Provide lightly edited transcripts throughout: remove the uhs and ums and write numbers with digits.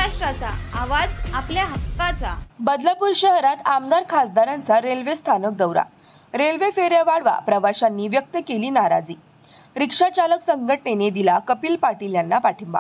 महाराष्ट्राचा आवाज आपल्या हक्काचा। बदलापूर शहरात आमदार खासदारांचा रेल्वे स्थानक दौरा। रेल्वे फेऱ्या वाढवा, प्रवाशांनी व्यक्त केली नाराजी। रिक्षा चालक संघटनेने दिला कपिल पाटील यांना पाठिंबा।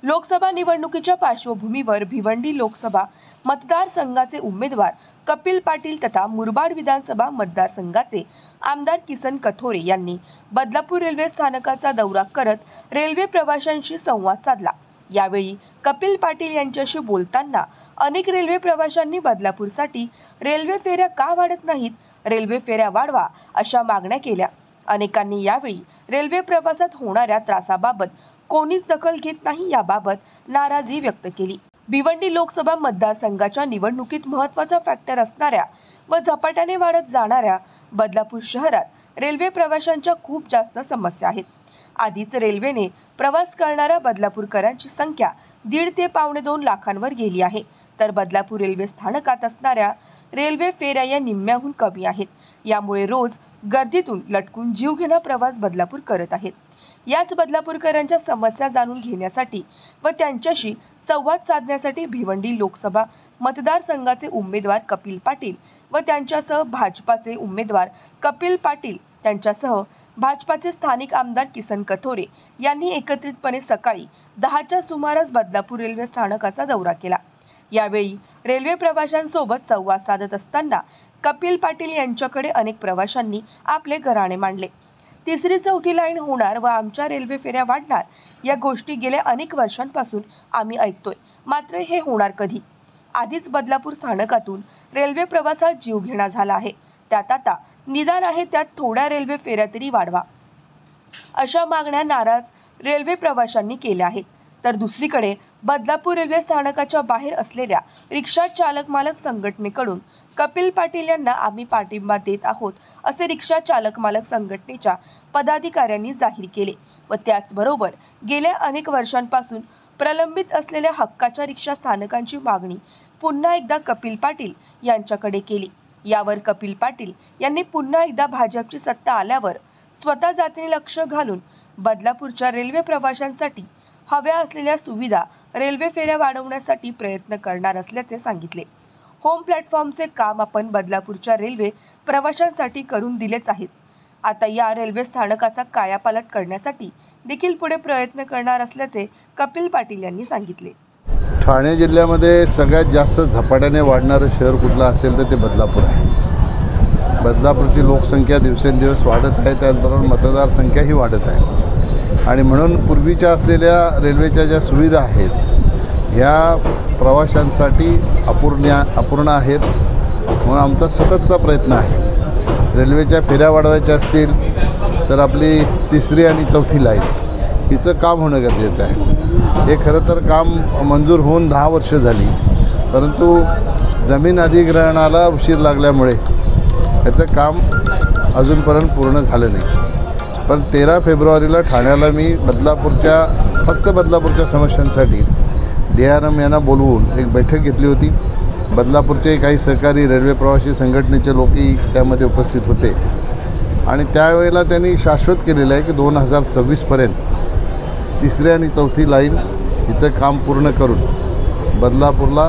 लोकसभा निवडणुकीच्या पार्श्वभूमीवर भिवंडी लोकसभा मतदारसंघाचे उमेदवार कपिल पाटील तथा मुरबाड विधानसभा मतदारसंघाचे आमदार किसन कथोरे यांनी बदलापूर रेल्वे स्थानकाचा दौरा करत रेल्वे प्रवाशांशी संवाद साधला। यावेळी कपिल पाटील यांच्याशी बोलताना अनेक रेल्वे प्रवाशांनी बदलापूरसाठी रेल्वे फेऱ्या का वाढत नाहीत, रेल्वे फेऱ्या वाढवा अशा मागण्या केल्या। अनेकांनी यावेळी रेल्वे प्रवासात होणाऱ्या त्रासाबाबत कोणीच दखल घेत नाही याबाबत नाराजी व्यक्त केली। भिवंडी लोकसभा मतदारसंघाच्या निवडणुकीत महत्त्वाचा फॅक्टर असणाऱ्या व झपाट्याने वाढत जाणाऱ्या बदलापूर शहरात रेल्वे प्रवाशांच्या खूप जास्त समस्या आहेत। आधीच रेल्वेने प्रवास करणाऱ्या बदलापूरकरांची संख्या 1.5 ते 2.25 लाखांवर गेली आहे, तर बदलापूर रेल्वे स्थानकात असणाऱ्या रेल्वे फेऱ्या या निम्म्याहून कमी आहेत। यामुळे रोज गर्दीतून लटकून जीवघेणा प्रवास बदलापूर करत आहेत। याच बदलापूरकरांच्या समस्या जाणून घेण्यासाठी व त्यांच्याशी संवाद साधण्यासाठी भिवंडी लोकसभा मतदारसंघाचे उमेदवार कपिल पाटील व त्यांच्यासह भाजपाचे उमेदवार कपिल पाटील त्यांच्यासह भाजपाचे स्थानिक आमदार किसन कथोरे यांनी एकत्रितपणे सकाळी 10च्या सुमारास बदलापूर रेल्वे स्थानकाचा दौरा केला। यावेळी रेल्वे प्रवाशांसोबत संवाद साधत असताना कपिल पाटील यांच्याकडे अनेक प्रवाशांनी आपले घराणे मांडले। तिसरी चौथी लाईन होणार व आमच्या रेल्वे फेऱ्या वाढणार या गोष्टी गेल्या अनेक वर्षांपासून आम्ही ऐकतोय, मात्र हे होणार कधी? आधीच बदलापूर स्थानकातून रेल्वे प्रवासात जीवघेणा झाला आहे, त्यात आता निदान आहे त्यात थोड्या रेल्वे फेऱ्या तरी वाढवा अशा मागण्या नाराज रेल्वे प्रवाशांनी केल्या आहेत। तर दुसरीकडे बदलापूर रेल्वे स्थानकाच्या बाहेर असलेल्या रिक्षा चालक मालक संघटनेकडून कपिल पाटील यांना आम्ही पाठिंबा देत आहोत असे रिक्षा चालक मालक संघटनेच्या पदाधिकाऱ्यांनी जाहीर केले व त्याचबरोबर गेल्या अनेक वर्षांपासून प्रलंबित असलेल्या हक्काच्या रिक्षा स्थानकांची मागणी पुन्हा एकदा कपिल पाटील यांच्याकडे केली। यावर कपिल पाटील यांनी पुन्हा एकदा भाजपची सत्ता आल्यावर स्वतः जातीने लक्ष घालून बदलापूरच्या रेल्वे प्रवाशांसाठी हव्या असलेल्या सुविधा रेल्वे फेऱ्या वाढवण्यासाठी प्रयत्न करणार असल्याचे सांगितले। होम प्लॅटफॉर्मचे काम आपण बदलापूरच्या रेल्वे प्रवाशांसाठी करून दिलेच आहेत। आता या रेल्वे स्थानकाचा कायापालट करण्यासाठी देखील पुढे प्रयत्न करणार असल्याचे कपिल पाटील यांनी सांगितले। ठाणे जिल्ह्यामध्ये सगळ्यात जास्त झपाट्याने वाढणारं शहर कुठलं असेल तर ते बदलापूर आहे। बदलापूरची लोकसंख्या दिवसेंदिवस वाढत आहे, त्याचबरोबर मतदारसंख्याही वाढत आहे आणि म्हणून पूर्वीच्या असलेल्या रेल्वेच्या ज्या सुविधा आहेत ह्या प्रवाशांसाठी अपूर्ण आहेत, म्हणून आमचा सततचा प्रयत्न आहे। रेल्वेच्या फेऱ्या वाढवायच्या असतील तर आपली तिसरी आणि चौथी लाईन हिचं काम होणं गरजेचं आहे। हे खरं तर काम मंजूर होऊन 10 वर्ष झाली, परंतु जमीन अधिग्रहणाला उशीर लागल्यामुळे याचं काम अजूनपर्यंत पूर्ण झालं नाही। पण 13 फेब्रुवारीला ठाण्याला मी फक्त बदलापूरच्या समस्यांसाठी DRM यांना बोलवून एक बैठक घेतली होती। बदलापूरचे काही सहकारी रेल्वे प्रवासी संघटनेचे लोकही त्यामध्ये उपस्थित होते आणि त्यावेळेला त्यांनी शाश्वत केलेलं आहे की 2026पर्यंत तिसरी आणि चौथी लाईन हिचं काम पूर्ण करून बदलापूरला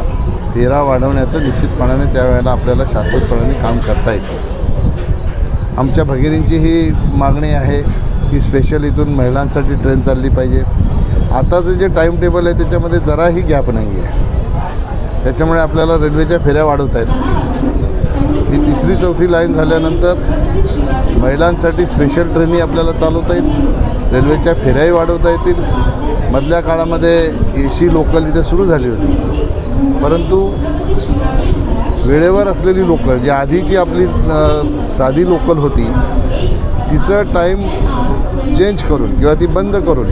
फेरा वाढवण्याचं निश्चितपणाने त्यावेळेला आपल्याला शाश्वतपणाने काम करता येतं। आमच्या भगिनींची ही मागणी आहे की स्पेशल इथून महिलांसाठी ट्रेन चालली पाहिजे। आताचं जे टाईम टेबल आहे त्याच्यामध्ये जराही गॅप नाही आहे, त्याच्यामुळे आपल्याला रेल्वेच्या फेऱ्या वाढवता येतील। ही तिसरी चौथी लाईन झाल्यानंतर महिलांसाठी स्पेशल ट्रेनही आपल्याला चालवता येईल, रेल्वेच्या फेऱ्याही वाढवता येतील। मधल्या काळामध्ये AC लोकल इथे सुरू झाली होती, परंतु वेळेवर असलेली लोकल जी आधीची आपली साधी लोकल होती तिचं टाईम चेंज करून किंवा ती बंद करून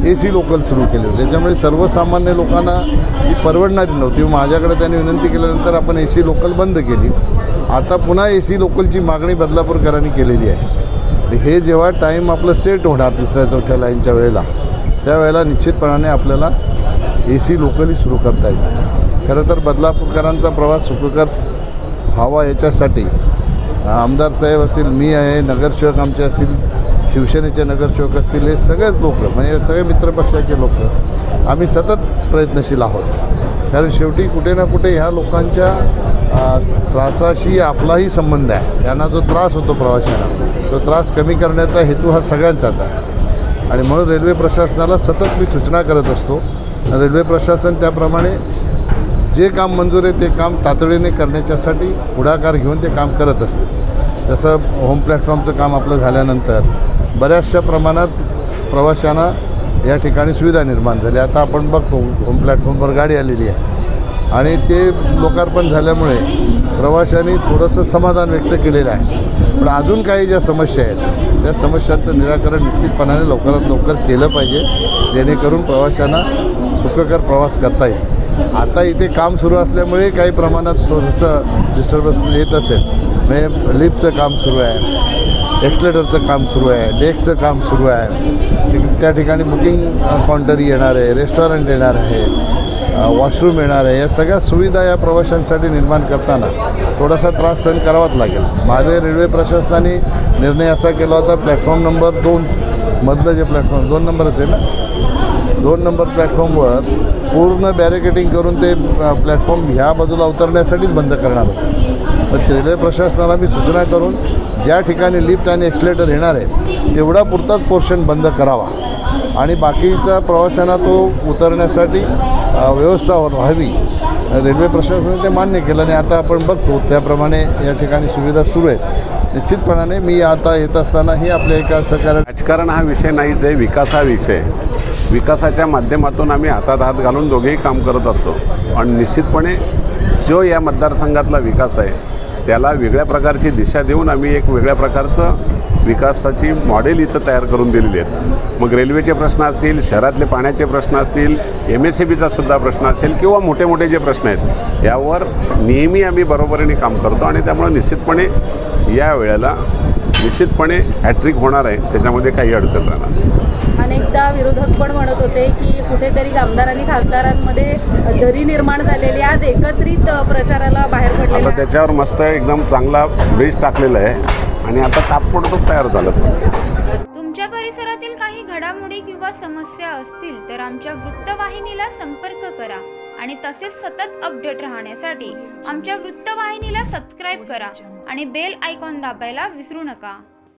AC लोकल सुरू केली होती, त्याच्यामुळे सर्वसामान्य लोकांना ती परवडणारी नव्हती। माझ्याकडे त्यांनी विनंती केल्यानंतर आपण AC लोकल बंद केली। आता पुन्हा AC लोकलची मागणी बदलापूरकरांनी केलेली आहे। हे जेव्हा टाईम आपलं सेट होणार तिसऱ्या चौथ्या लाईनच्या वेळेला, त्यावेळेला निश्चितपणाने आपल्याला AC लोकलही सुरू करता येईल। खरं तर बदलापूरकरांचा प्रवास सुखकर व्हावा याच्यासाठी आमदार साहेब असतील, मी आहे, नगरसेवक आमचे असतील, शिवसेनेचे नगरसेवक असतील, हे सगळेच लोक म्हणजे सगळे मित्रपक्षाचे लोक आम्ही सतत प्रयत्नशील आहोत. कारण शेवटी कुठे ना कुठे ह्या लोकांच्या त्रासाशी आपलाही संबंध आहे. त्यांना जो त्रास होतो प्रवाशांना, तो त्रास कमी करण्याचा हेतू हा सगळ्यांचाच आहे. आणि म्हणून रेल्वे प्रशासनाला सतत मी सूचना करत असतो. रेल्वे प्रशासन त्याप्रमाणे जे काम मंजूर आहे ते काम तातडीने करण्याच्यासाठी पुढाकार घेऊन ते काम करत असते. जसं होम प्लॅटफॉर्मचं काम आपलं झाल्यानंतर बऱ्याचशा प्रमाणात प्रवाशांना या ठिकाणी सुविधा निर्माण झाली. आता आपण बघतो होम प्लॅटफॉर्मवर गाडी आलेली आहे आणि ते लोकार्पण झाल्यामुळे प्रवाशांनी थोडंसं समाधान व्यक्त केलेलं आहे. पण अजून काही ज्या समस्या आहेत त्या समस्यांचं निराकरण निश्चितपणाने लवकरात लवकर केलं पाहिजे, जेणेकरून प्रवाशांना सुखकर प्रवास करता येईल. आता इथे काम सुरू असल्यामुळे काही प्रमाणात थोडंसं डिस्टर्बन्स येत असेल. म्हणजे लिफ्टचं काम सुरू आहे, एक्सलेटरचं काम सुरू आहे, डेस्कचं काम सुरू आहे. त्या ठिकाणी बुकिंग काउंटर येणार आहे, रेस्टॉरंट येणार आहे, वॉशरूम येणार आहे. या सगळ्या सुविधा या प्रवाशांसाठी निर्माण करताना थोडासा त्रास सहन करावाच लागेल. माझे रेल्वे प्रशासनाने निर्णय असा केला होता, प्लॅटफॉर्म नंबर 2 मधलं जे प्लॅटफॉर्म 2 नंबरच आहे ना, 2 नंबर प्लॅटफॉर्मवर पूर्ण बॅरिकेडिंग करून ते प्लॅटफॉर्म ह्या बाजूला उतरण्यासाठीच बंद करणार होतं. पण रेल्वे प्रशासनाला मी सूचना करून ज्या ठिकाणी लिफ्ट आणि एक्सलेटर येणार आहे तेवढा पुरताच पोर्शन बंद करावा आणि बाकीच्या प्रवाशांना तो उतरण्यासाठी व्यवस्था व्हावी. रेल्वे प्रशासनाने ते मान्य केलं आणि आता आपण बघतो त्याप्रमाणे या ठिकाणी सुविधा सुरू आहेत. निश्चितपणाने मी आता येत असतानाही आपल्या एका सहकार्य राजकारण हा विषय नाहीच आहे, विकास हा विषय. विकासाच्या माध्यमातून आम्ही हातात हात घालून दोघेही काम करत असतो. आणि निश्चितपणे जो या मतदारसंघातला विकास आहे त्याला वेगळ्या प्रकारची दिशा देऊन आम्ही एक वेगळ्या प्रकारचं विकासाची मॉडेल इथं तयार करून दिलेली आहेत. मग रेल्वेचे प्रश्न असतील, शहरातले पाण्याचे प्रश्न असतील, MSCBचा सुद्धा प्रश्न असेल किंवा मोठे मोठे जे प्रश्न आहेत यावर नेहमी आम्ही बरोबरीने काम करतो. आणि त्यामुळे निश्चितपणे या वेळेला निश्चितपणे हॅट्रिक होणार आहे, त्याच्यामध्ये काही अडचण राहणार नाही. अनेकदा विरोधक पण म्हणत होते की कुठेतरी आमदार आणि खासदारांमध्ये दरी निर्माण झालेली, आज एकत्रित प्रचाराला बाहेर पडले. आता त्याच्यावर मस्त एकदम चांगला ब्रिज टाकलेला आहे आणि आता ताबडतोब तयार झालं. तुमच्या परिसरातील काही घडामोडी किंवा समस्या असतील तर आमच्या वृत्तवाहिनीला संपर्क करा आणि तसेच सतत अपडेट राहण्यासाठी आमच्या वृत्तवाहिनीला सबस्क्राईब करा आणि बेल आयकॉन दाबायला विसरू नका.